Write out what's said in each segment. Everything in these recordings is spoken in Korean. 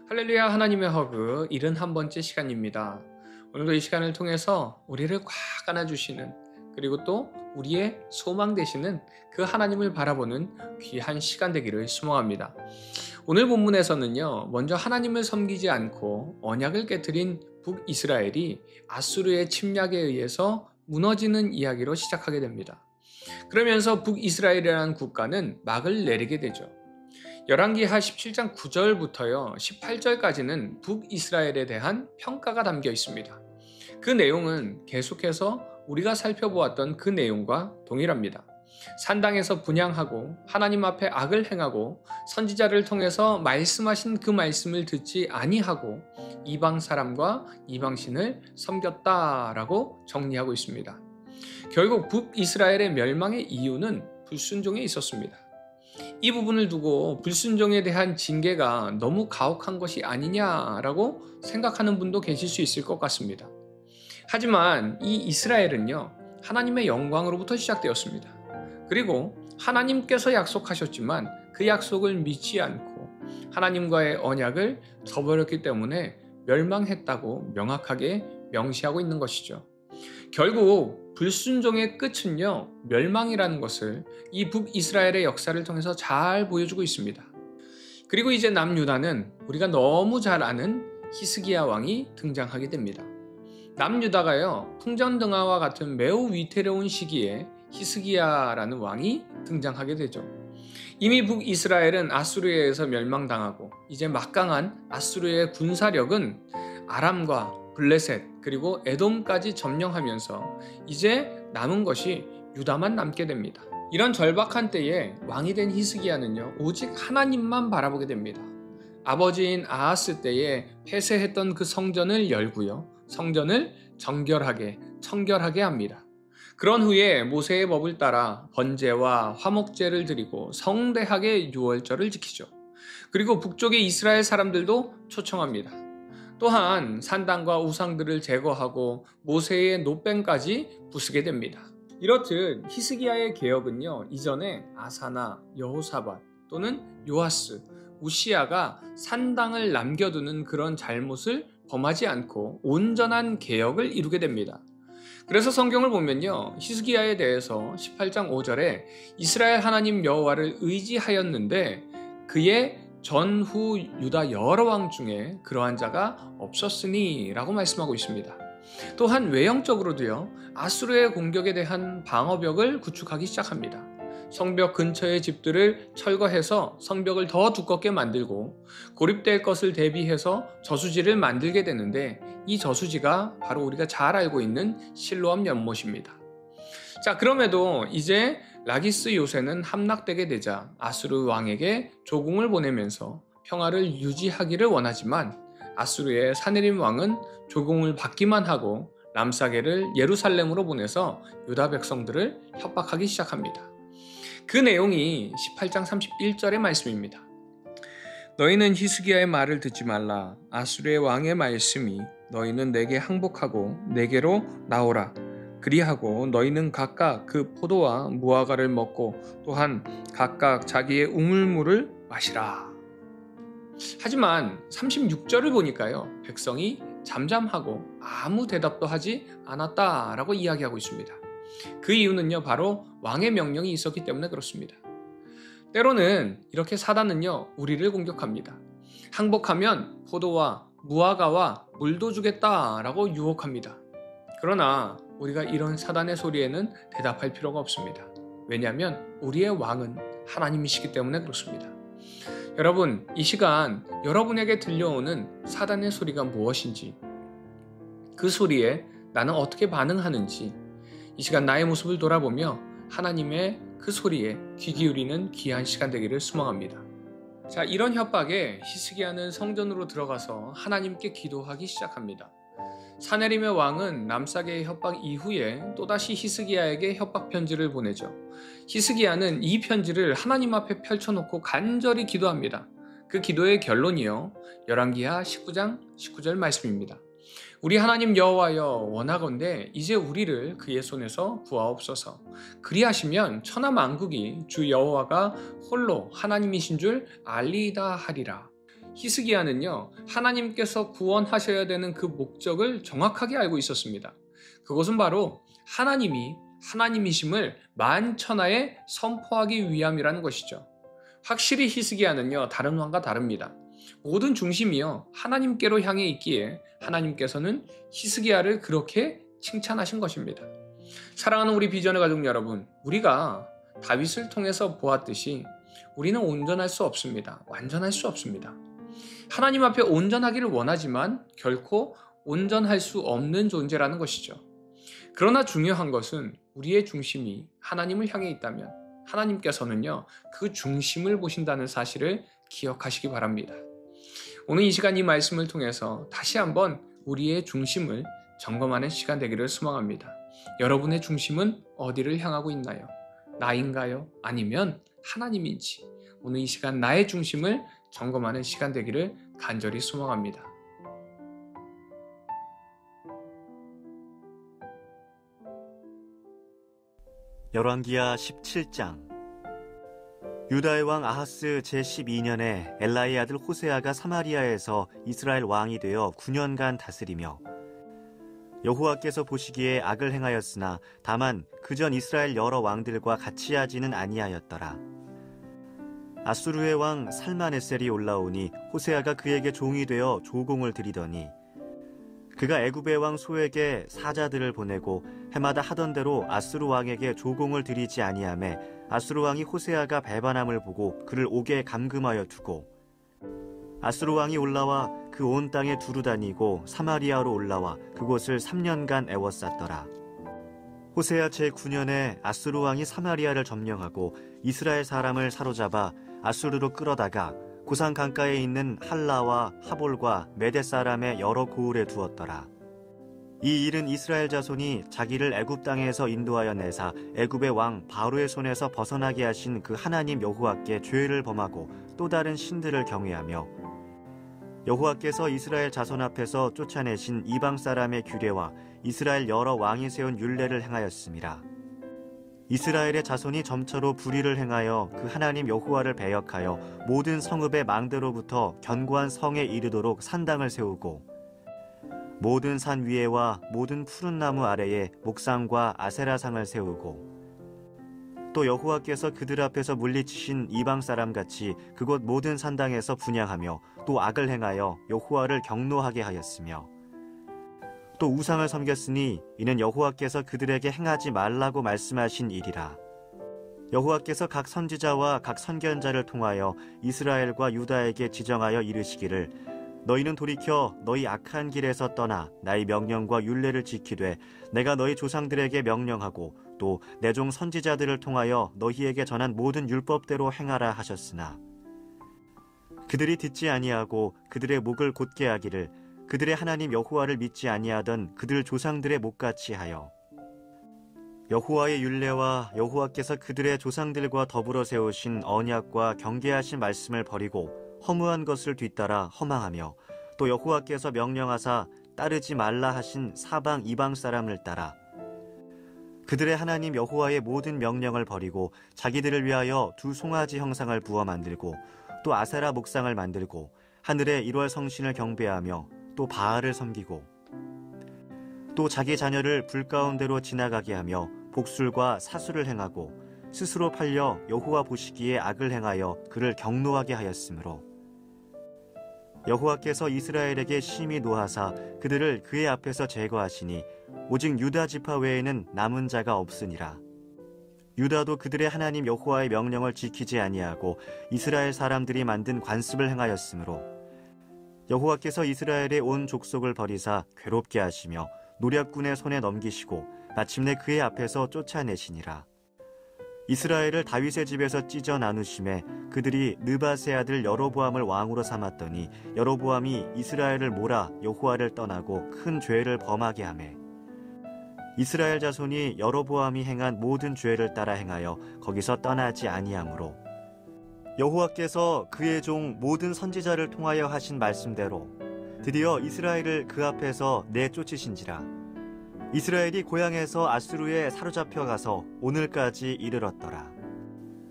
할렐루야. 하나님의 허그 71번째 시간입니다. 오늘도 이 시간을 통해서 우리를 꽉 안아주시는, 그리고 또 우리의 소망 되시는 그 하나님을 바라보는 귀한 시간 되기를 소망합니다. 오늘 본문에서는요, 먼저 하나님을 섬기지 않고 언약을 깨뜨린 북이스라엘이 아수르의 침략에 의해서 무너지는 이야기로 시작하게 됩니다. 그러면서 북이스라엘이라는 국가는 막을 내리게 되죠. 열왕기하 17장 9절부터요 18절까지는 북이스라엘에 대한 평가가 담겨 있습니다. 그 내용은 계속해서 우리가 살펴보았던 그 내용과 동일합니다. 산당에서 분향하고 하나님 앞에 악을 행하고 선지자를 통해서 말씀하신 그 말씀을 듣지 아니하고 이방 사람과 이방신을 섬겼다라고 정리하고 있습니다. 결국 북이스라엘의 멸망의 이유는 불순종에 있었습니다. 이 부분을 두고 불순종에 대한 징계가 너무 가혹한 것이 아니냐라고 생각하는 분도 계실 수 있을 것 같습니다. 하지만 이 이스라엘은요, 하나님의 영광으로부터 시작되었습니다. 그리고 하나님께서 약속하셨지만 그 약속을 믿지 않고 하나님과의 언약을 저버렸기 때문에 멸망했다고 명확하게 명시하고 있는 것이죠. 결국 불순종의 끝은요, 멸망이라는 것을 이 북이스라엘의 역사를 통해서 잘 보여주고 있습니다. 그리고 이제 남유다는 우리가 너무 잘 아는 히스기야 왕이 등장하게 됩니다. 남유다가요, 풍전등화와 같은 매우 위태로운 시기에 히스기야라는 왕이 등장하게 되죠. 이미 북이스라엘은 아수르에 의해서 멸망당하고 이제 막강한 아수르의 군사력은 아람과 블레셋 그리고 에돔까지 점령하면서 이제 남은 것이 유다만 남게 됩니다. 이런 절박한 때에 왕이 된 히스기야는요, 오직 하나님만 바라보게 됩니다. 아버지인 아하스 때에 폐쇄했던 그 성전을 열고요, 성전을 청결하게 합니다. 그런 후에 모세의 법을 따라 번제와 화목제를 드리고 성대하게 유월절을 지키죠. 그리고 북쪽의 이스라엘 사람들도 초청합니다. 또한 산당과 우상들을 제거하고 모세의 노뱀까지 부수게 됩니다. 이렇듯 히스기야의 개혁은요, 이전에 아사나, 여호사밧 또는 요아스, 우시야가 산당을 남겨두는 그런 잘못을 범하지 않고 온전한 개혁을 이루게 됩니다. 그래서 성경을 보면요, 히스기야에 대해서 18장 5절에 이스라엘 하나님 여호와를 의지하였는데 그의 전후 유다 여러 왕 중에 그러한 자가 없었으니 라고 말씀하고 있습니다. 또한 외형적으로도요, 아수르의 공격에 대한 방어벽을 구축하기 시작합니다. 성벽 근처의 집들을 철거해서 성벽을 더 두껍게 만들고 고립될 것을 대비해서 저수지를 만들게 되는데, 이 저수지가 바로 우리가 잘 알고 있는 실로암 연못입니다. 자, 그럼에도 이제 라기스 요새는 함락되게 되자 아수르 왕에게 조공을 보내면서 평화를 유지하기를 원하지만, 아수르의 사네림 왕은 조공을 받기만 하고 람사게를 예루살렘으로 보내서 유다 백성들을 협박하기 시작합니다. 그 내용이 18장 31절의 말씀입니다. 너희는 히스기야의 말을 듣지 말라. 아수르의 왕의 말씀이 너희는 내게 항복하고 내게로 나오라. 그리하고 너희는 각각 그 포도와 무화과를 먹고 또한 각각 자기의 우물물을 마시라. 하지만 36절을 보니까요, 백성이 잠잠하고 아무 대답도 하지 않았다라고 이야기하고 있습니다. 그 이유는요, 바로 왕의 명령이 있었기 때문에 그렇습니다. 때로는 이렇게 사단은요, 우리를 공격합니다. 항복하면 포도와 무화과와 물도 주겠다라고 유혹합니다. 그러나 우리가 이런 사단의 소리에는 대답할 필요가 없습니다. 왜냐하면 우리의 왕은 하나님이시기 때문에 그렇습니다. 여러분, 이 시간 여러분에게 들려오는 사단의 소리가 무엇인지, 그 소리에 나는 어떻게 반응하는지, 이 시간 나의 모습을 돌아보며 하나님의 그 소리에 귀 기울이는 귀한 시간 되기를 소망합니다. 자, 이런 협박에 히스기야는 성전으로 들어가서 하나님께 기도하기 시작합니다. 사네림의 왕은 람사게의 협박 이후에 또다시 히스기야에게 협박 편지를 보내죠. 히스기야는 이 편지를 하나님 앞에 펼쳐놓고 간절히 기도합니다. 그 기도의 결론이요, 열왕기하 19장 19절 말씀입니다. 우리 하나님 여호와여, 원하건대 이제 우리를 그의 손에서 구하옵소서. 그리하시면 천하 만국이 주 여호와가 홀로 하나님이신 줄 알리이다 하리라. 히스기야는요, 하나님께서 구원하셔야 되는 그 목적을 정확하게 알고 있었습니다. 그것은 바로 하나님이 하나님이심을 만천하에 선포하기 위함이라는 것이죠. 확실히 히스기야는요, 다른 왕과 다릅니다. 모든 중심이요, 하나님께로 향해 있기에 하나님께서는 히스기야를 그렇게 칭찬하신 것입니다. 사랑하는 우리 비전의 가족 여러분, 우리가 다윗을 통해서 보았듯이 우리는 온전할 수 없습니다. 완전할 수 없습니다. 하나님 앞에 온전하기를 원하지만 결코 온전할 수 없는 존재라는 것이죠. 그러나 중요한 것은 우리의 중심이 하나님을 향해 있다면 하나님께서는요, 그 중심을 보신다는 사실을 기억하시기 바랍니다. 오늘 이 시간 이 말씀을 통해서 다시 한번 우리의 중심을 점검하는 시간 되기를 소망합니다. 여러분의 중심은 어디를 향하고 있나요? 나인가요? 아니면 하나님인지? 오늘 이 시간 나의 중심을 점검하는 시간 되기를 간절히 소망합니다. 열왕기하 17장. 유다의 왕 아하스 제12년에 엘라의 아들 호세아가 사마리아에서 이스라엘 왕이 되어 9년간 다스리며 여호와께서 보시기에 악을 행하였으나 다만 그전 이스라엘 여러 왕들과 같이 하지는 아니하였더라. 아수르의 왕 살마네셀이 올라오니 호세아가 그에게 종이 되어 조공을 드리더니 그가 애굽의 왕 소에게 사자들을 보내고 해마다 하던 대로 아수르 왕에게 조공을 드리지 아니하매 아수르 왕이 호세아가 배반함을 보고 그를 옥에 감금하여 두고 아수르 왕이 올라와 그 온 땅에 두루 다니고 사마리아로 올라와 그곳을 3년간 애워쌌더라. 호세아 제9년에 아수르 왕이 사마리아를 점령하고 이스라엘 사람을 사로잡아 아수르로 끌어다가 고산 강가에 있는 할라와 하볼과 메대 사람의 여러 고을에 두었더라. 이 일은 이스라엘 자손이 자기를 애굽 땅에서 인도하여 내사 애굽의 왕 바로의 손에서 벗어나게 하신 그 하나님 여호와께 죄를 범하고 또 다른 신들을 경외하며 여호와께서 이스라엘 자손 앞에서 쫓아내신 이방 사람의 규례와 이스라엘 여러 왕이 세운 율례를 행하였음이라. 이스라엘의 자손이 점처로 불의를 행하여 그 하나님 여호와를 배역하여 모든 성읍의 망대로부터 견고한 성에 이르도록 산당을 세우고 모든 산 위에와 모든 푸른 나무 아래에 목상과 아세라상을 세우고 또 여호와께서 그들 앞에서 물리치신 이방 사람같이 그곳 모든 산당에서 분향하며 또 악을 행하여 여호와를 경노하게 하였으며 또 우상을 섬겼으니 이는 여호와께서 그들에게 행하지 말라고 말씀하신 일이라. 여호와께서 각 선지자와 각 선견자를 통하여 이스라엘과 유다에게 지정하여 이르시기를 너희는 돌이켜 너희 악한 길에서 떠나 나의 명령과 율례를 지키되 내가 너희 조상들에게 명령하고 또 내 종 선지자들을 통하여 너희에게 전한 모든 율법대로 행하라 하셨으나 그들이 듣지 아니하고 그들의 목을 곧게 하기를 그들의 하나님 여호와를 믿지 아니하던 그들 조상들의 목같이 하여 여호와의 율례와 여호와께서 그들의 조상들과 더불어 세우신 언약과 경계하신 말씀을 버리고 허무한 것을 뒤따라 허망하며 또 여호와께서 명령하사 따르지 말라 하신 사방 이방 사람을 따라 그들의 하나님 여호와의 모든 명령을 버리고 자기들을 위하여 두 송아지 형상을 부어 만들고 또 아세라 목상을 만들고 하늘의 1월 성신을 경배하며 또 바알을 섬기고 또 자기 자녀를 불 가운데로 지나가게 하며 복술과 사술을 행하고 스스로 팔려 여호와 보시기에 악을 행하여 그를 경노하게 하였으므로 여호와께서 이스라엘에게 심히 노하사 그들을 그의 앞에서 제거하시니 오직 유다 지파 외에는 남은 자가 없으니라. 유다도 그들의 하나님 여호와의 명령을 지키지 아니하고 이스라엘 사람들이 만든 관습을 행하였으므로 여호와께서 이스라엘의 온 족속을 버리사 괴롭게 하시며 노략군의 손에 넘기시고 마침내 그의 앞에서 쫓아내시니라. 이스라엘을 다윗의 집에서 찢어 나누심에 그들이 느밧의 아들 여로보암을 왕으로 삼았더니 여로보암이 이스라엘을 몰아 여호와를 떠나고 큰 죄를 범하게 하매 이스라엘 자손이 여로보암이 행한 모든 죄를 따라 행하여 거기서 떠나지 아니하므로 여호와께서 그의 종 모든 선지자를 통하여 하신 말씀대로 드디어 이스라엘을 그 앞에서 내쫓으신지라. 이스라엘이 고향에서 아수르에 사로잡혀 가서 오늘까지 이르렀더라.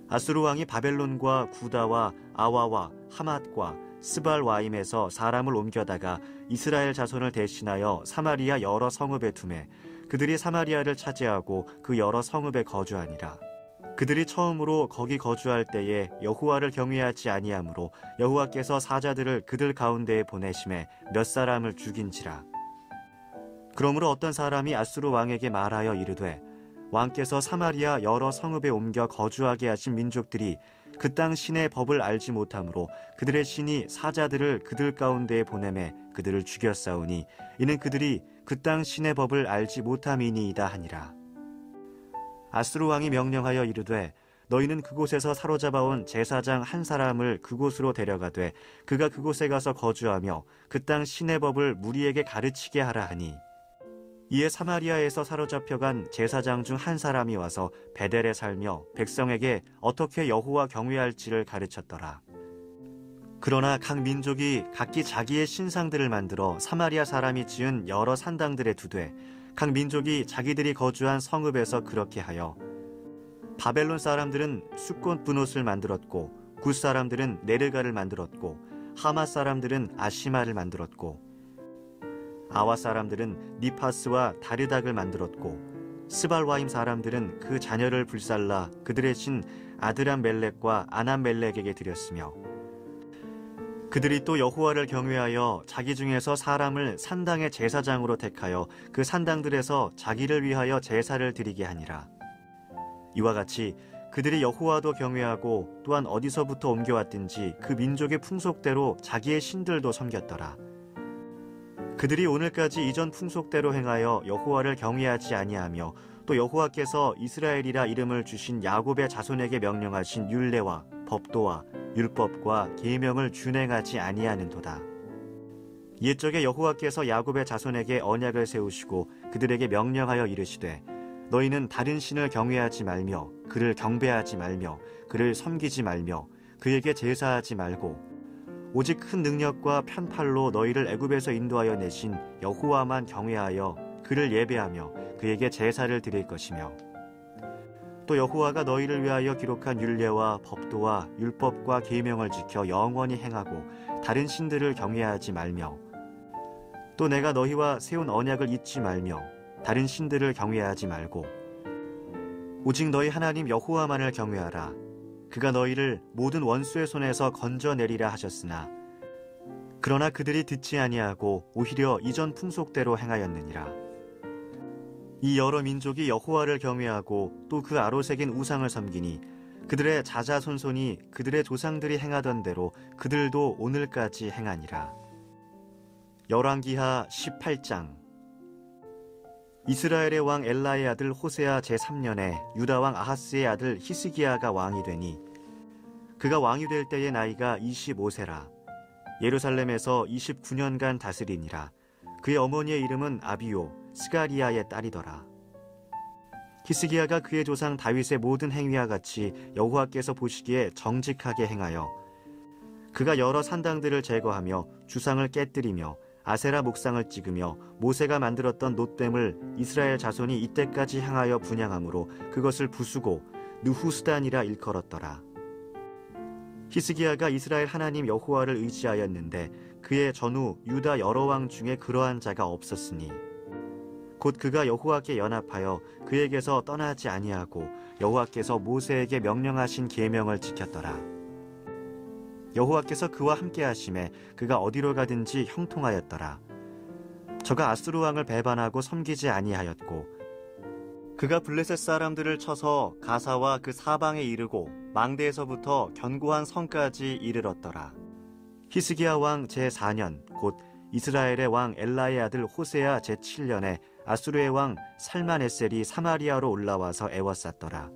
아수르 왕이 바벨론과 구다와 아와와 하맛과 스발와임에서 사람을 옮겨다가 이스라엘 자손을 대신하여 사마리아 여러 성읍에 두매 그들이 사마리아를 차지하고 그 여러 성읍에 거주하니라. 그들이 처음으로 거기 거주할 때에 여호와를 경외하지 아니하므로 여호와께서 사자들을 그들 가운데에 보내심에 몇 사람을 죽인지라. 그러므로 어떤 사람이 아수르 왕에게 말하여 이르되 왕께서 사마리아 여러 성읍에 옮겨 거주하게 하신 민족들이 그 땅 신의 법을 알지 못하므로 그들의 신이 사자들을 그들 가운데에 보내매 그들을 죽였사오니 이는 그들이 그 땅 신의 법을 알지 못함이니이다 하니라. 아수르 왕이 명령하여 이르되 너희는 그곳에서 사로잡아온 제사장 한 사람을 그곳으로 데려가되 그가 그곳에 가서 거주하며 그 땅 신의 법을 무리에게 가르치게 하라 하니 이에 사마리아에서 사로잡혀간 제사장 중 한 사람이 와서 베델에 살며 백성에게 어떻게 여호와 경외할지를 가르쳤더라. 그러나 각 민족이 각기 자기의 신상들을 만들어 사마리아 사람이 지은 여러 산당들에 두되 각 민족이 자기들이 거주한 성읍에서 그렇게 하여 바벨론 사람들은 숫꽃 분옷을 만들었고 굿 사람들은 네르가를 만들었고 하마 사람들은 아시마를 만들었고 아와 사람들은 니파스와 다르닥을 만들었고 스발와임 사람들은 그 자녀를 불살라 그들의 신 아드람멜렉과 아남멜렉에게 드렸으며 그들이 또 여호와를 경외하여 자기 중에서 사람을 산당의 제사장으로 택하여 그 산당들에서 자기를 위하여 제사를 드리게 하니라. 이와 같이 그들이 여호와도 경외하고 또한 어디서부터 옮겨왔든지 그 민족의 풍속대로 자기의 신들도 섬겼더라. 그들이 오늘까지 이전 풍속대로 행하여 여호와를 경외하지 아니하며 또 여호와께서 이스라엘이라 이름을 주신 야곱의 자손에게 명령하신 율례와 법도와 율법과 계명을 준행하지 아니하는도다. 옛적에 여호와께서 야곱의 자손에게 언약을 세우시고 그들에게 명령하여 이르시되 너희는 다른 신을 경외하지 말며 그를 경배하지 말며 그를 섬기지 말며 그에게 제사하지 말고 오직 큰 능력과 편팔로 너희를 애굽에서 인도하여 내신 여호와만 경외하여 그를 예배하며 그에게 제사를 드릴 것이며 또 여호와가 너희를 위하여 기록한 율례와 법도와 율법과 계명을 지켜 영원히 행하고 다른 신들을 경외하지 말며 또 내가 너희와 세운 언약을 잊지 말며 다른 신들을 경외하지 말고 오직 너희 하나님 여호와만을 경외하라. 그가 너희를 모든 원수의 손에서 건져내리라 하셨으나 그러나 그들이 듣지 아니하고 오히려 이전 풍속대로 행하였느니라. 이 여러 민족이 여호와를 경외하고 또 그 아로새긴 우상을 섬기니 그들의 자자손손이 그들의 조상들이 행하던 대로 그들도 오늘까지 행하니라. 열왕기하 18장. 이스라엘의 왕 엘라의 아들 호세아 제3년에 유다 왕 아하스의 아들 히스기야가 왕이 되니 그가 왕이 될 때의 나이가 25세라. 예루살렘에서 29년간 다스리니라. 그의 어머니의 이름은 아비요 스가리아의 딸이더라. 히스기야가 그의 조상 다윗의 모든 행위와 같이 여호와께서 보시기에 정직하게 행하여 그가 여러 산당들을 제거하며 주상을 깨뜨리며 아세라 목상을 찍으며 모세가 만들었던 놋뱀을 이스라엘 자손이 이때까지 향하여 분향함으로 그것을 부수고 느후스단이라 일컬었더라. 히스기야가 이스라엘 하나님 여호와를 의지하였는데 그의 전후 유다 여러 왕 중에 그러한 자가 없었으니 곧 그가 여호와께 연합하여 그에게서 떠나지 아니하고 여호와께서 모세에게 명령하신 계명을 지켰더라. 여호와께서 그와 함께 하심에 그가 어디로 가든지 형통하였더라. 저가 아수르 왕을 배반하고 섬기지 아니하였고 그가 블레셋 사람들을 쳐서 가사와 그 사방에 이르고 망대에서부터 견고한 성까지 이르렀더라. 히스기야 왕 제4년 곧 이스라엘의 왕 엘라의 아들 호세아 제7년에 아수르의 왕 살만에셀이 사마리아로 올라와서 애워쌌더라.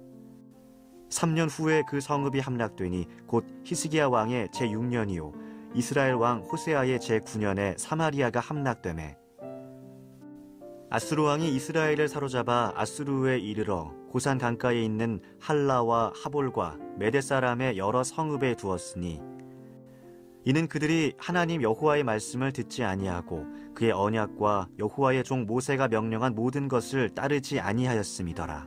3년 후에 그 성읍이 함락되니 곧 히스기야 왕의 제6년이요 이스라엘 왕 호세아의 제9년에 사마리아가 함락되매 아수르 왕이 이스라엘을 사로잡아 아수르에 이르러 고산 강가에 있는 할라와 하볼과 메대 사람의 여러 성읍에 두었으니 이는 그들이 하나님 여호와의 말씀을 듣지 아니하고 그의 언약과 여호와의 종 모세가 명령한 모든 것을 따르지 아니하였음이더라.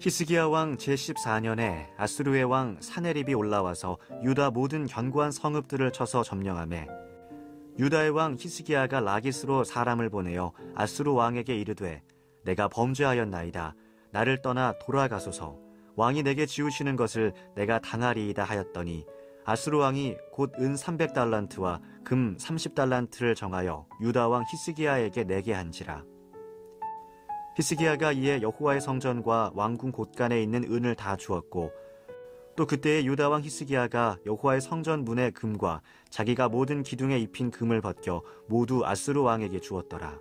히스기야 왕 제14년에 아수르의 왕 사네립이 올라와서 유다 모든 견고한 성읍들을 쳐서 점령하매 유다의 왕 히스기야가 라기스로 사람을 보내어 아수르 왕에게 이르되 내가 범죄하였나이다. 나를 떠나 돌아가소서. 왕이 내게 지우시는 것을 내가 당하리이다 하였더니 아수르 왕이 곧 은 300달란트와 금 30달란트를 정하여 유다 왕 히스기야에게 내게 한지라. 히스기야가 이에 여호와의 성전과 왕궁 곳간에 있는 은을 다 주었고 또 그때에 유다 왕 히스기야가 여호와의 성전 문의 금과 자기가 모든 기둥에 입힌 금을 벗겨 모두 아수르 왕에게 주었더라.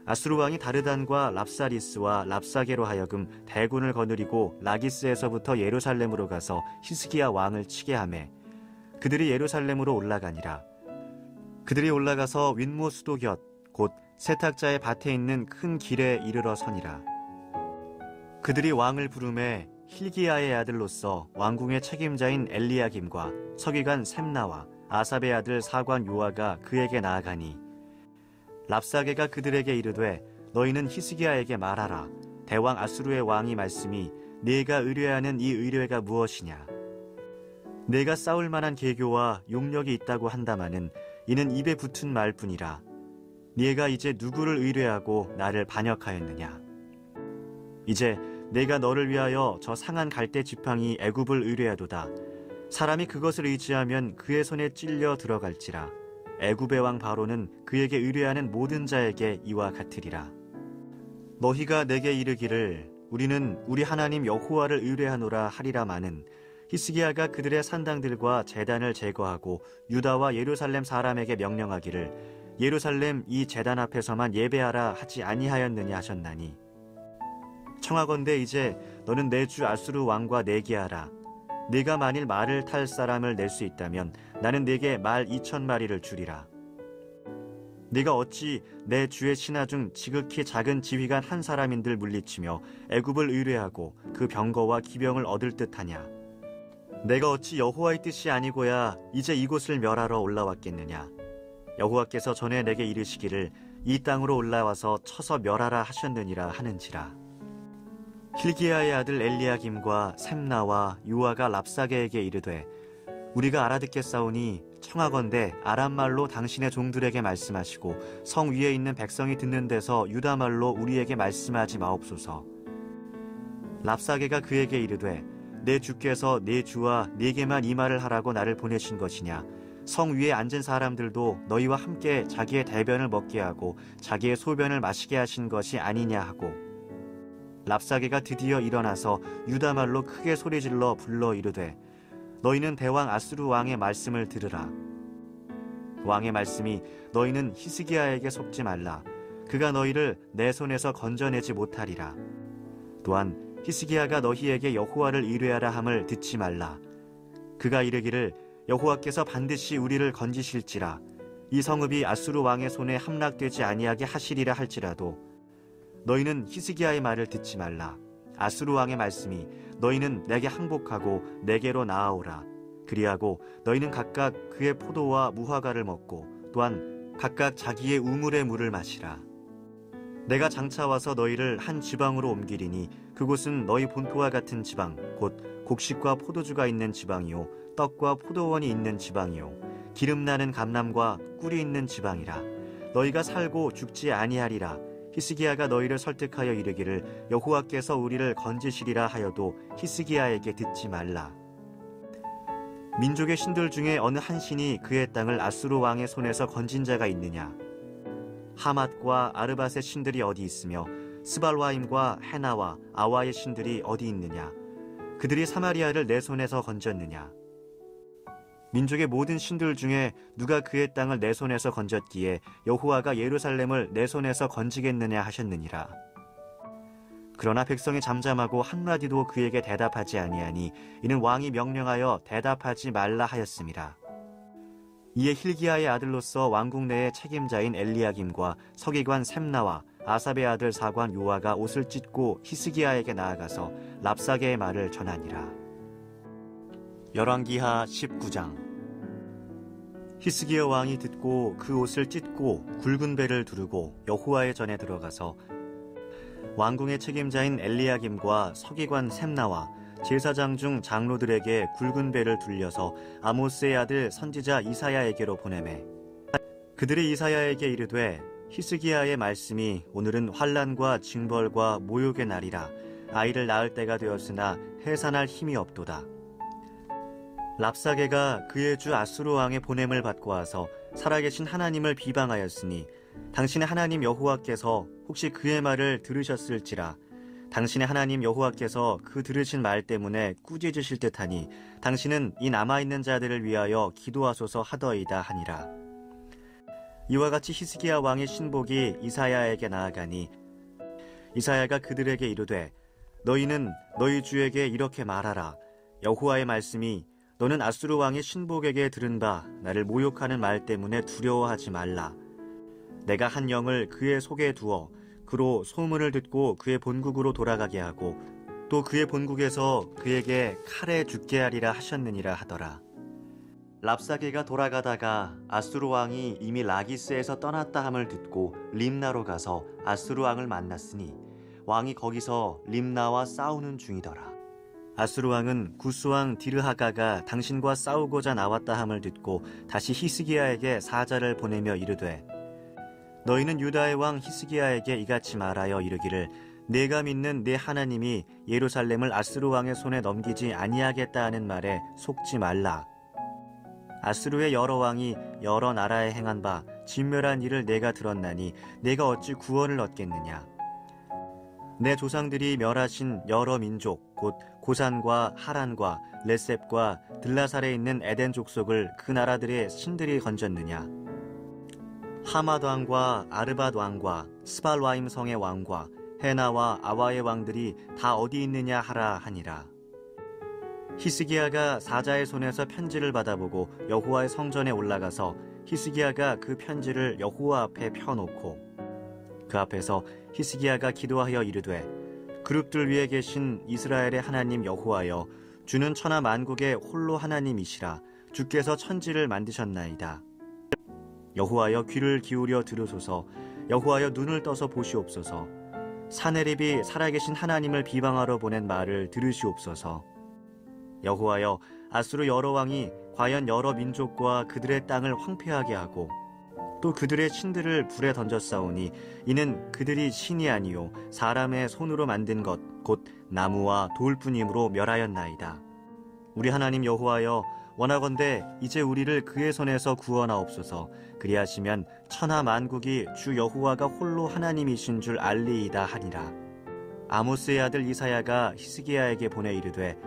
아수르 왕이 다르단과 랍사리스와 랍사게로 하여금 대군을 거느리고 라기스에서부터 예루살렘으로 가서 히스기야 왕을 치게 하매 그들이 예루살렘으로 올라가니라. 그들이 올라가서 윗모 수도 곁 곧 세탁자의 밭에 있는 큰 길에 이르러 서니라. 그들이 왕을 부르매 힐기야의 아들로서 왕궁의 책임자인 엘리야김과 서기관 셈나와 아삽의 아들 사관 요아가 그에게 나아가니 랍사게가 그들에게 이르되 너희는 히스기야에게 말하라. 대왕 아수르의 왕이 말씀이 네가 의뢰하는 이 의뢰가 무엇이냐. 네가 싸울 만한 계교와 용력이 있다고 한다마는 이는 입에 붙은 말뿐이라. 네가 이제 누구를 의뢰하고 나를 반역하였느냐. 이제 내가 너를 위하여 저 상한 갈대 지팡이 애굽을 의뢰하도다. 사람이 그것을 의지하면 그의 손에 찔려 들어갈지라. 애굽의 왕 바로는 그에게 의뢰하는 모든 자에게 이와 같으리라. 너희가 내게 이르기를 우리는 우리 하나님 여호와를 의뢰하노라 하리라마는 히스기야가 그들의 산당들과 제단을 제거하고 유다와 예루살렘 사람에게 명령하기를 예루살렘 이 제단 앞에서만 예배하라 하지 아니하였느냐 하셨나니 청하건대 이제 너는 내 주 아수르 왕과 내기하라. 네가 만일 말을 탈 사람을 낼 수 있다면 나는 네게 말 2,000마리를 주리라. 네가 어찌 내 주의 신하 중 지극히 작은 지휘관 한 사람인들 물리치며 애굽을 의뢰하고 그 병거와 기병을 얻을 듯하냐. 내가 어찌 여호와의 뜻이 아니고야 이제 이곳을 멸하러 올라왔겠느냐. 여호와께서 전에 내게 이르시기를 이 땅으로 올라와서 쳐서 멸하라 하셨느니라 하는지라. 힐기야의 아들 엘리야김과 셈나와 요아가 랍사게에게 이르되 우리가 알아듣겠사오니 청하건대 아람말로 당신의 종들에게 말씀하시고 성 위에 있는 백성이 듣는 데서 유다말로 우리에게 말씀하지 마옵소서. 랍사게가 그에게 이르되 내 주께서 내 주와 네게만 이 말을 하라고 나를 보내신 것이냐. 성 위에 앉은 사람들도 너희와 함께 자기의 대변을 먹게 하고 자기의 소변을 마시게 하신 것이 아니냐 하고 랍사게가 드디어 일어나서 유다말로 크게 소리질러 불러 이르되 너희는 대왕 아수르 왕의 말씀을 들으라. 왕의 말씀이 너희는 히스기야에게 속지 말라. 그가 너희를 내 손에서 건져내지 못하리라. 또한 히스기야가 너희에게 여호와를 의뢰하라 함을 듣지 말라. 그가 이르기를 여호와께서 반드시 우리를 건지실지라. 이 성읍이 아수르 왕의 손에 함락되지 아니하게 하시리라 할지라도 너희는 히스기야의 말을 듣지 말라. 아수르 왕의 말씀이 너희는 내게 항복하고 내게로 나아오라. 그리하고 너희는 각각 그의 포도와 무화과를 먹고 또한 각각 자기의 우물의 물을 마시라. 내가 장차 와서 너희를 한 지방으로 옮기리니 그곳은 너희 본토와 같은 지방 곧 곡식과 포도주가 있는 지방이요 떡과 포도원이 있는 지방이요 기름 나는 감람과 꿀이 있는 지방이라. 너희가 살고 죽지 아니하리라. 히스기야가 너희를 설득하여 이르기를 여호와께서 우리를 건지시리라 하여도 히스기야에게 듣지 말라. 민족의 신들 중에 어느 한 신이 그의 땅을 아수르 왕의 손에서 건진 자가 있느냐. 하맛과 아르밧의 신들이 어디 있으며 스발와임과 헤나와 아와의 신들이 어디 있느냐. 그들이 사마리아를 내 손에서 건졌느냐. 민족의 모든 신들 중에 누가 그의 땅을 내 손에서 건졌기에 여호와가 예루살렘을 내 손에서 건지겠느냐 하셨느니라. 그러나 백성이 잠잠하고 한마디도 그에게 대답하지 아니하니 이는 왕이 명령하여 대답하지 말라 하였음이라. 이에 힐기야의 아들로서 왕궁 내의 책임자인 엘리야김과 서기관 셈나와 아삽의 아들 사관 요아가 옷을 찢고 히스기야에게 나아가서 랍사게의 말을 전하니라. 열왕기하 19장. 히스기야 왕이 듣고 그 옷을 찢고 굵은 배를 두르고 여호와의 전에 들어가서 왕궁의 책임자인 엘리야김과 서기관 셈나와 제사장 중 장로들에게 굵은 배를 둘려서 아모스의 아들 선지자 이사야에게로 보내매 그들이 이사야에게 이르되 히스기야의 말씀이 오늘은 환난과 징벌과 모욕의 날이라 아이를 낳을 때가 되었으나 해산할 힘이 없도다. 랍사게가 그의 주 아수르 왕의 보냄을 받고 와서 살아계신 하나님을 비방하였으니 당신의 하나님 여호와께서 혹시 그의 말을 들으셨을지라 당신의 하나님 여호와께서 그 들으신 말 때문에 꾸짖으실 듯하니 당신은 이 남아있는 자들을 위하여 기도하소서 하더이다 하니라. 이와 같이 히스기야 왕의 신복이 이사야에게 나아가니 이사야가 그들에게 이르되 너희는 너희 주에게 이렇게 말하라. 여호와의 말씀이 너는 아수르 왕의 신복에게 들은 바 나를 모욕하는 말 때문에 두려워하지 말라. 내가 한 영을 그의 속에 두어 그로 소문을 듣고 그의 본국으로 돌아가게 하고 또 그의 본국에서 그에게 칼에 죽게 하리라 하셨느니라 하더라. 랍사게가 돌아가다가 아수르 왕이 이미 라기스에서 떠났다 함을 듣고 림나로 가서 아수르 왕을 만났으니 왕이 거기서 림나와 싸우는 중이더라. 아수르 왕은 구스 왕 디르하가가 당신과 싸우고자 나왔다 함을 듣고 다시 히스기야에게 사자를 보내며 이르되 너희는 유다의 왕 히스기야에게 이같이 말하여 이르기를 내가 믿는 내 하나님이 예루살렘을 아수르 왕의 손에 넘기지 아니하겠다 하는 말에 속지 말라. 아수르의 여러 왕이 여러 나라에 행한 바 진멸한 일을 내가 들었나니 내가 어찌 구원을 얻겠느냐. 내 조상들이 멸하신 여러 민족 곧 고산과 하란과 레셉과 들라살에 있는 에덴 족속을 그 나라들의 신들이 건졌느냐. 하맛 왕과 아르밧 왕과 스발와임 성의 왕과 헤나와 아와의 왕들이 다 어디 있느냐 하라 하니라. 히스기야가 사자의 손에서 편지를 받아보고 여호와의 성전에 올라가서 히스기야가 그 편지를 여호와 앞에 펴놓고 그 앞에서 히스기야가 기도하여 이르되 그룹들 위에 계신 이스라엘의 하나님 여호와여 주는 천하 만국의 홀로 하나님이시라. 주께서 천지를 만드셨나이다. 여호와여 귀를 기울여 들으소서. 여호와여 눈을 떠서 보시옵소서. 사네립이 살아계신 하나님을 비방하러 보낸 말을 들으시옵소서. 여호와여 아수르 여러 왕이 과연 여러 민족과 그들의 땅을 황폐하게 하고 또 그들의 신들을 불에 던졌사오니 이는 그들이 신이 아니요 사람의 손으로 만든 것 곧 나무와 돌뿐이므로 멸하였나이다. 우리 하나님 여호와여 원하건대 이제 우리를 그의 손에서 구원하옵소서. 그리하시면 천하 만국이 주 여호와가 홀로 하나님이신 줄 알리이다 하니라. 아모스의 아들 이사야가 히스기야에게 보내 이르되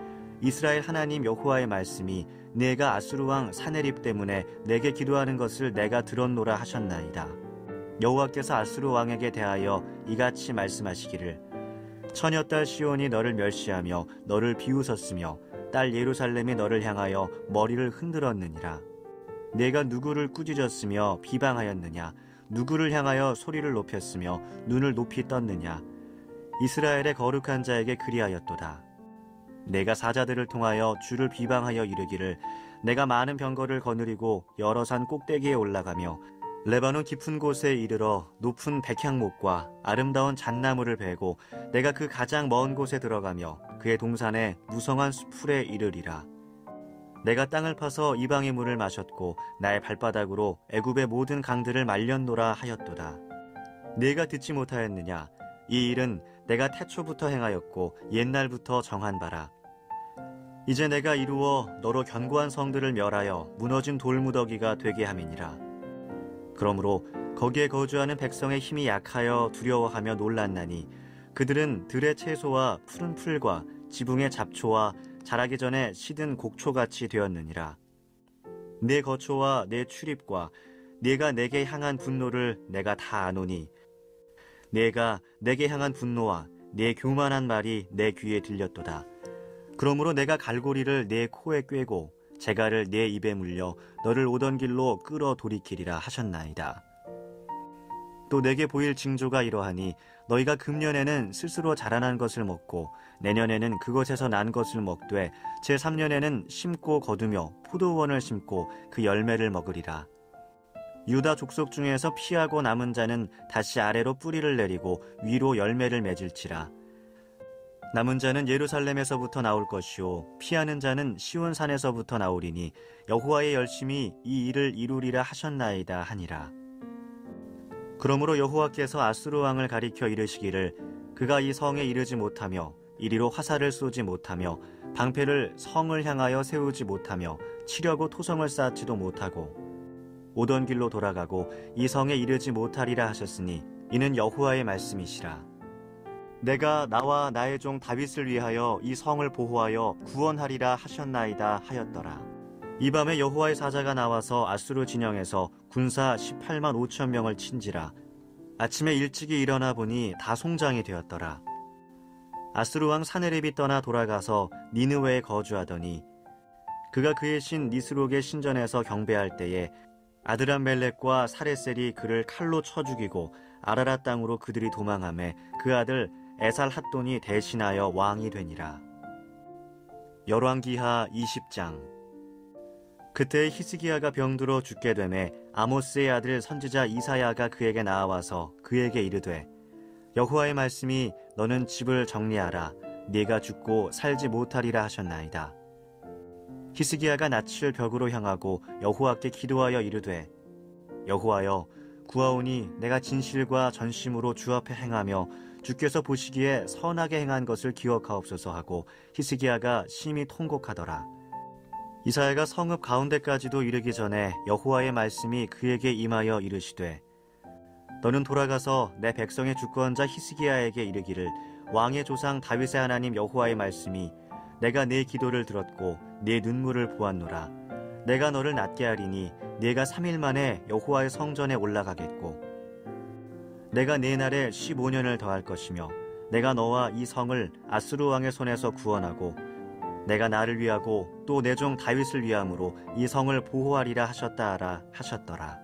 이스라엘 하나님 여호와의 말씀이 내가 아수르 왕 사네립 때문에 내게 기도하는 것을 내가 들었노라 하셨나이다. 여호와께서 아수르 왕에게 대하여 이같이 말씀하시기를 처녀딸 시온이 너를 멸시하며 너를 비웃었으며 딸 예루살렘이 너를 향하여 머리를 흔들었느니라. 내가 누구를 꾸짖었으며 비방하였느냐. 누구를 향하여 소리를 높였으며 눈을 높이 떴느냐. 이스라엘의 거룩한 자에게 그리하였도다. 내가 사자들을 통하여 주를 비방하여 이르기를 내가 많은 병거를 거느리고 여러 산 꼭대기에 올라가며 레바논 깊은 곳에 이르러 높은 백향목과 아름다운 잣나무를 베고 내가 그 가장 먼 곳에 들어가며 그의 동산에 무성한 수풀에 이르리라. 내가 땅을 파서 이방의 물을 마셨고 나의 발바닥으로 애굽의 모든 강들을 말렸노라 하였도다. 내가 듣지 못하였느냐. 이 일은 내가 태초부터 행하였고 옛날부터 정한 바라. 이제 내가 이루어 너로 견고한 성들을 멸하여 무너진 돌무더기가 되게 함이니라. 그러므로 거기에 거주하는 백성의 힘이 약하여 두려워하며 놀랐나니 그들은 들의 채소와 푸른 풀과 지붕의 잡초와 자라기 전에 시든 곡초같이 되었느니라. 내 거초와 내 출입과 네가 내게 향한 분노를 내가 다 아노니 내가 내게 향한 분노와 내 교만한 말이 내 귀에 들렸도다. 그러므로 내가 갈고리를 내 코에 꿰고 재갈을 내 입에 물려 너를 오던 길로 끌어 돌이키리라 하셨나이다. 또 내게 보일 징조가 이러하니 너희가 금년에는 스스로 자라난 것을 먹고 내년에는 그것에서 난 것을 먹되 제3년에는 심고 거두며 포도원을 심고 그 열매를 먹으리라. 유다 족속 중에서 피하고 남은 자는 다시 아래로 뿌리를 내리고 위로 열매를 맺을지라. 남은 자는 예루살렘에서부터 나올 것이요 피하는 자는 시온산에서부터 나오리니 여호와의 열심히 이 일을 이루리라 하셨나이다 하니라. 그러므로 여호와께서 아수르 왕을 가리켜 이르시기를 그가 이 성에 이르지 못하며 이리로 화살을 쏘지 못하며 방패를 성을 향하여 세우지 못하며 치려고 토성을 쌓지도 못하고 오던 길로 돌아가고 이 성에 이르지 못하리라 하셨으니 이는 여호와의 말씀이시라. 내가 나와 나의 종 다윗을 위하여 이 성을 보호하여 구원하리라 하셨나이다 하였더라. 이 밤에 여호와의 사자가 나와서 아수르 진영에서 군사 18만 5천 명을 친지라. 아침에 일찍이 일어나 보니 다 송장이 되었더라. 아수르 왕 사네립이 떠나 돌아가서 니느웨에 거주하더니 그가 그의 신 니스록의 신전에서 경배할 때에 아드람멜렉과 사레셀이 그를 칼로 쳐 죽이고 아라랏 땅으로 그들이 도망하매 그 아들 에살핫돈이 대신하여 왕이 되니라. 열왕기하 20장. 그때 히스기야가 병들어 죽게 되매 아모스의 아들 선지자 이사야가 그에게 나와서 그에게 이르되 여호와의 말씀이 너는 집을 정리하라 네가 죽고 살지 못하리라 하셨나이다. 히스기야가 낯을 벽으로 향하고 여호와께 기도하여 이르되 여호와여 구하오니 내가 진실과 전심으로 주 앞에 행하며 주께서 보시기에 선하게 행한 것을 기억하옵소서 하고 히스기야가 심히 통곡하더라. 이사야가 성읍 가운데까지도 이르기 전에 여호와의 말씀이 그에게 임하여 이르시되 너는 돌아가서 내 백성의 주권자 히스기야에게 이르기를 왕의 조상 다윗의 하나님 여호와의 말씀이 내가 네 기도를 들었고 네 눈물을 보았노라. 내가 너를 낫게 하리니 네가 3일 만에 여호와의 성전에 올라가겠고 내가 네 날에 15년을 더할 것이며 내가 너와 이 성을 아수르 왕의 손에서 구원하고 내가 나를 위하고 또 내 종 다윗을 위함으로 이 성을 보호하리라 하셨다 하라 하셨더라.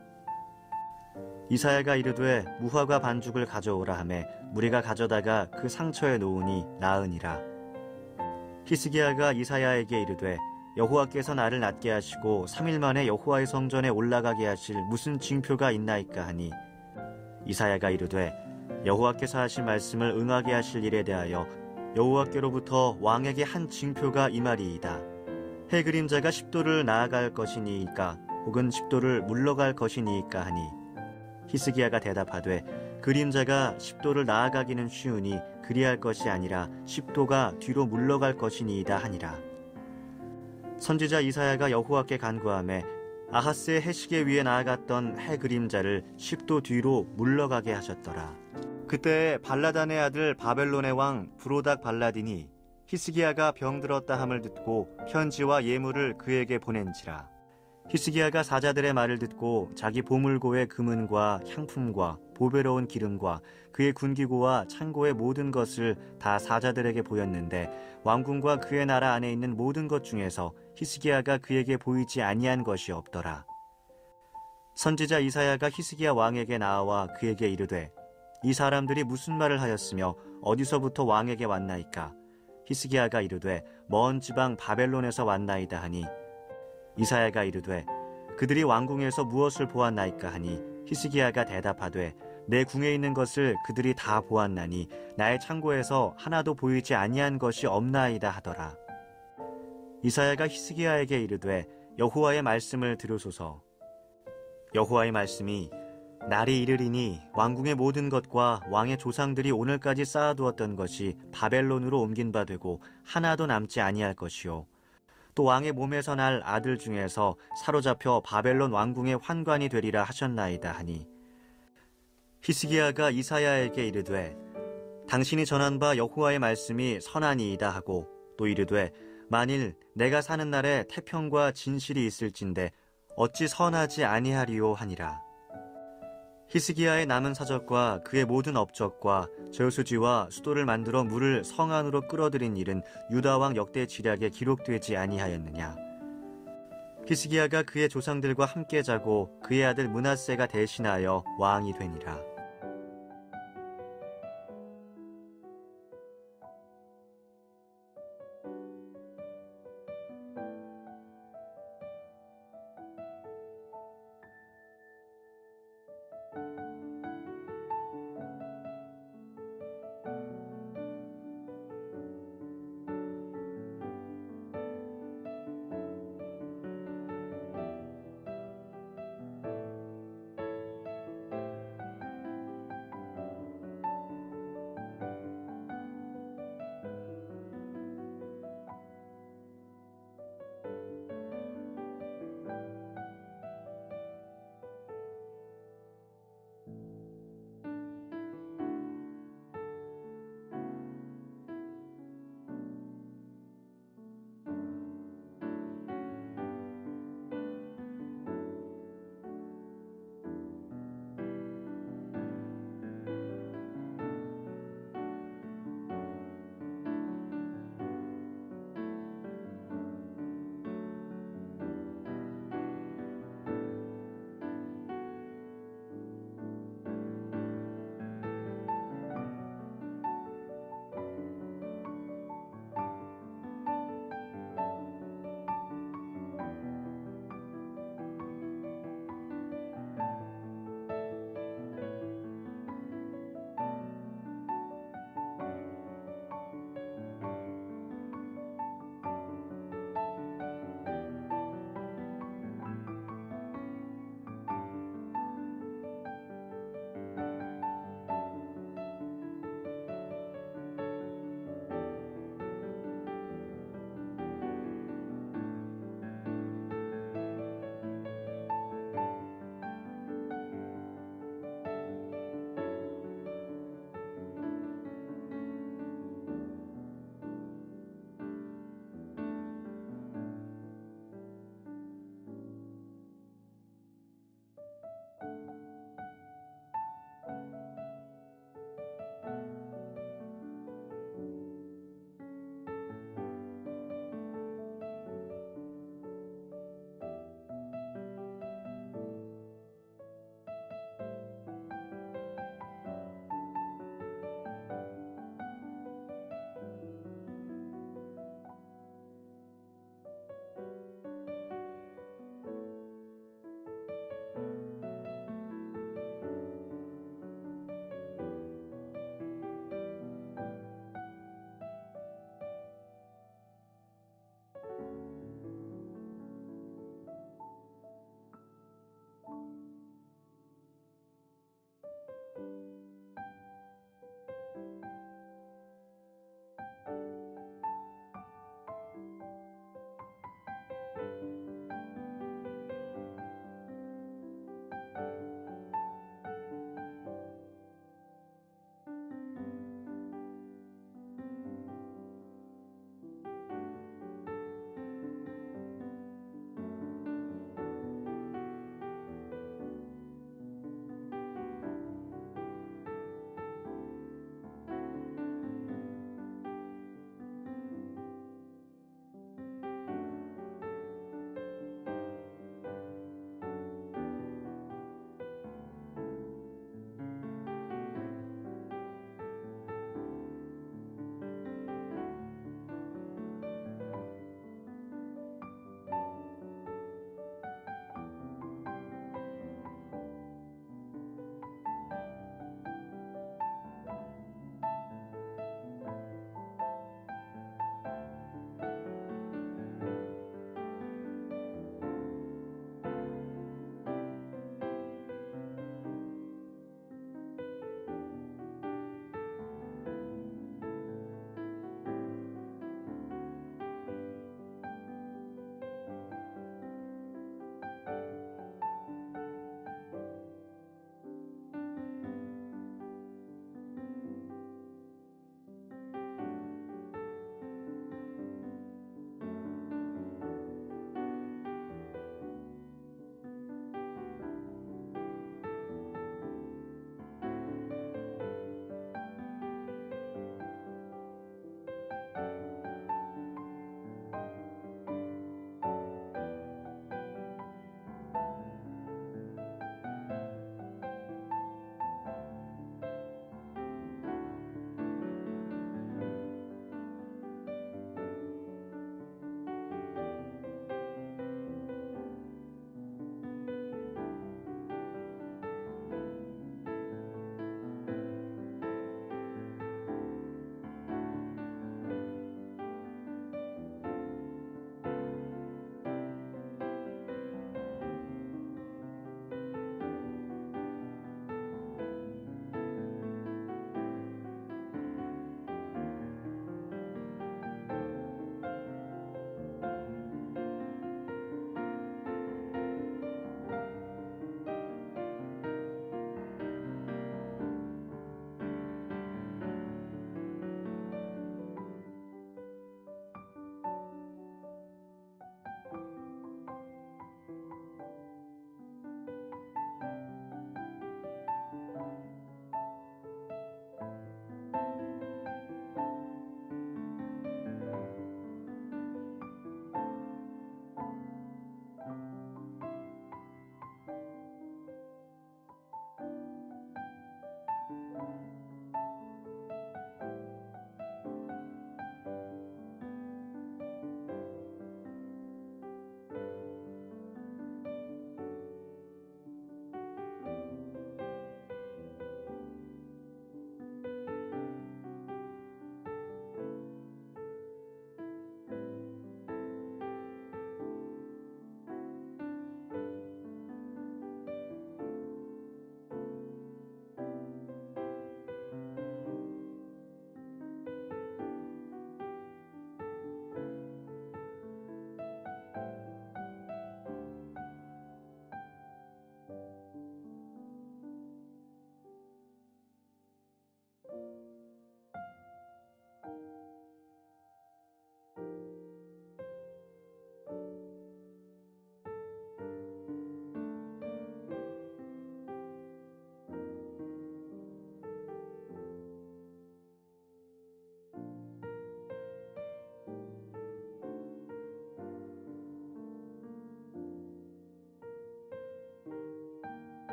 이사야가 이르되 무화과 반죽을 가져오라 하매 무리가 가져다가 그 상처에 놓으니 나으니라. 히스기야가 이사야에게 이르되 여호와께서 나를 낫게 하시고 3일 만에 여호와의 성전에 올라가게 하실 무슨 징표가 있나이까 하니 이사야가 이르되 여호와께서 하신 말씀을 응하게 하실 일에 대하여 여호와께로부터 왕에게 한 징표가 임하리이다. 해 그림자가 10도를 나아갈 것이니이까 혹은 10도를 물러갈 것이니이까 하니 히스기야가 대답하되 그림자가 10도를 나아가기는 쉬우니 그리할 것이 아니라 10도가 뒤로 물러갈 것이니이다 하니라. 선지자 이사야가 여호와께 간구하매 아하스의 해시계 위에 나아갔던 해 그림자를 10도 뒤로 물러가게 하셨더라. 그때 발라단의 아들 바벨론의 왕 브로닥 발라딘이 히스기야가 병들었다 함을 듣고 편지와 예물을 그에게 보낸지라. 히스기야가 사자들의 말을 듣고 자기 보물고의 금은과 향품과 보배로운 기름과 그의 군기고와 창고의 모든 것을 다 사자들에게 보였는데 왕궁과 그의 나라 안에 있는 모든 것 중에서 히스기야가 그에게 보이지 아니한 것이 없더라. 선지자 이사야가 히스기야 왕에게 나와 그에게 이르되 이 사람들이 무슨 말을 하였으며 어디서부터 왕에게 왔나이까? 히스기야가 이르되 먼 지방 바벨론에서 왔나이다 하니 이사야가 이르되 그들이 왕궁에서 무엇을 보았나이까 하니 히스기야가 대답하되 내 궁에 있는 것을 그들이 다 보았나니 나의 창고에서 하나도 보이지 아니한 것이 없나이다 하더라. 이사야가 히스기야에게 이르되 여호와의 말씀을 들으소서. 여호와의 말씀이 날이 이르리니 왕궁의 모든 것과 왕의 조상들이 오늘까지 쌓아두었던 것이 바벨론으로 옮긴 바 되고 하나도 남지 아니할 것이요 또 왕의 몸에서 날 아들 중에서 사로잡혀 바벨론 왕궁의 환관이 되리라 하셨나이다 하니 히스기야가 이사야에게 이르되 당신이 전한 바 여호와의 말씀이 선하니이다 하고 또 이르되 만일 내가 사는 날에 태평과 진실이 있을진데 어찌 선하지 아니하리요 하니라. 히스기야의 남은 사적과 그의 모든 업적과 저수지와 수도를 만들어 물을 성 안으로 끌어들인 일은 유다 왕 역대 지략에 기록되지 아니하였느냐. 히스기야가 그의 조상들과 함께 자고 그의 아들 므낫세가 대신하여 왕이 되니라.